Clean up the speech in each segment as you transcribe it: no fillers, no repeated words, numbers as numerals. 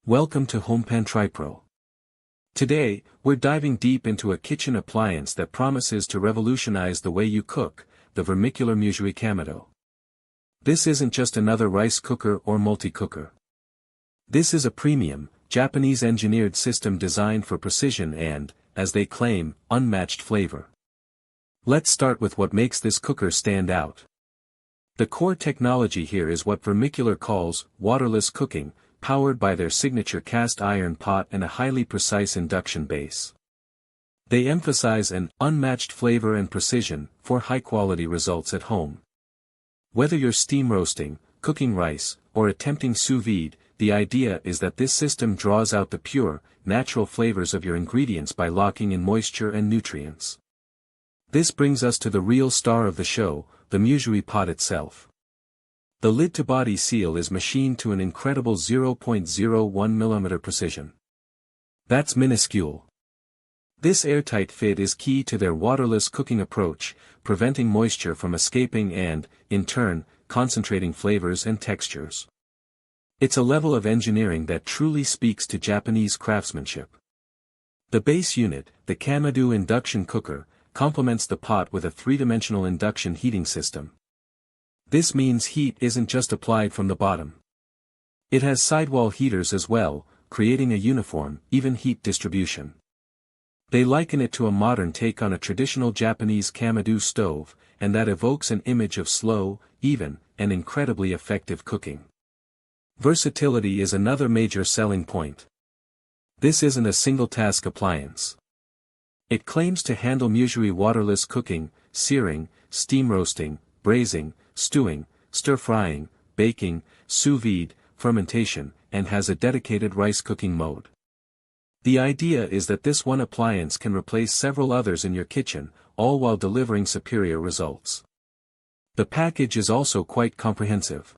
Welcome to HomePan TriPro. Today, we're diving deep into a kitchen appliance that promises to revolutionize the way you cook, the Vermicular Musui-Kamado. This isn't just another rice cooker or multi-cooker. This is a premium, Japanese-engineered system designed for precision and, as they claim, unmatched flavor. Let's start with what makes this cooker stand out. The core technology here is what Vermicular calls waterless cooking, powered by their signature cast iron pot and a highly precise induction base. They emphasize an unmatched flavor and precision for high-quality results at home. Whether you're steam roasting, cooking rice, or attempting sous vide, the idea is that this system draws out the pure, natural flavors of your ingredients by locking in moisture and nutrients. This brings us to the real star of the show, the Musui pot itself. The lid-to-body seal is machined to an incredible 0.01 mm precision. That's minuscule. This airtight fit is key to their waterless cooking approach, preventing moisture from escaping and, in turn, concentrating flavors and textures. It's a level of engineering that truly speaks to Japanese craftsmanship. The base unit, the Kamado induction cooker, complements the pot with a three-dimensional induction heating system. This means heat isn't just applied from the bottom. It has sidewall heaters as well, creating a uniform, even heat distribution. They liken it to a modern take on a traditional Japanese Kamado stove, and that evokes an image of slow, even, and incredibly effective cooking. Versatility is another major selling point. This isn't a single-task appliance. It claims to handle Musui waterless cooking, searing, steam roasting, braising, stewing, stir-frying, baking, sous vide, fermentation, and has a dedicated rice cooking mode. The idea is that this one appliance can replace several others in your kitchen, all while delivering superior results. The package is also quite comprehensive.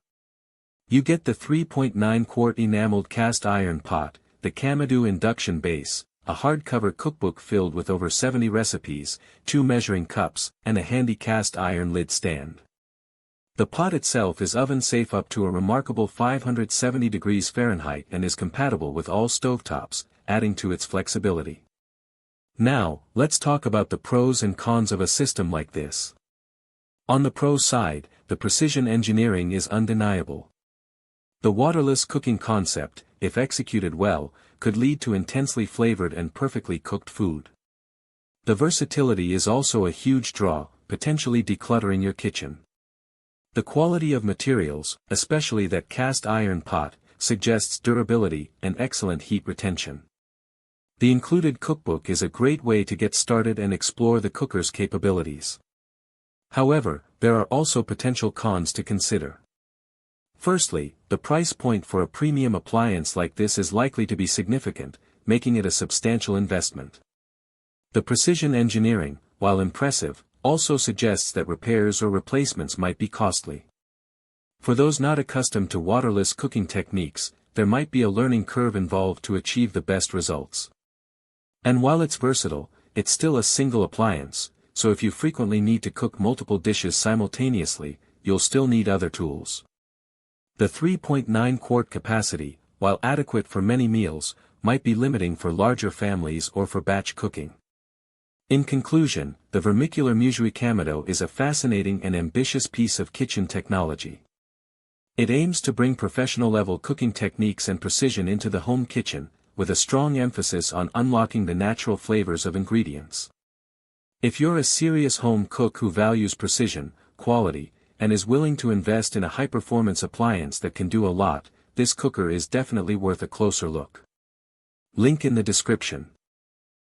You get the 3.9-quart enameled cast iron pot, the Kamado induction base, a hardcover cookbook filled with over 70 recipes, 2 measuring cups, and a handy cast iron lid stand. The pot itself is oven-safe up to a remarkable 570 degrees Fahrenheit and is compatible with all stovetops, adding to its flexibility. Now, let's talk about the pros and cons of a system like this. On the pros side, the precision engineering is undeniable. The waterless cooking concept, if executed well, could lead to intensely flavored and perfectly cooked food. The versatility is also a huge draw, potentially decluttering your kitchen. The quality of materials, especially that cast iron pot, suggests durability and excellent heat retention. The included cookbook is a great way to get started and explore the cooker's capabilities. However, there are also potential cons to consider. Firstly, the price point for a premium appliance like this is likely to be significant, making it a substantial investment. The precision engineering, while impressive, also suggests that repairs or replacements might be costly. For those not accustomed to waterless cooking techniques, there might be a learning curve involved to achieve the best results. And while it's versatile, it's still a single appliance, so if you frequently need to cook multiple dishes simultaneously, you'll still need other tools. The 3.9-quart capacity, while adequate for many meals, might be limiting for larger families or for batch cooking. In conclusion, the Vermicular Musui-Kamado is a fascinating and ambitious piece of kitchen technology. It aims to bring professional-level cooking techniques and precision into the home kitchen, with a strong emphasis on unlocking the natural flavors of ingredients. If you're a serious home cook who values precision, quality, and is willing to invest in a high-performance appliance that can do a lot, this cooker is definitely worth a closer look. Link in the description.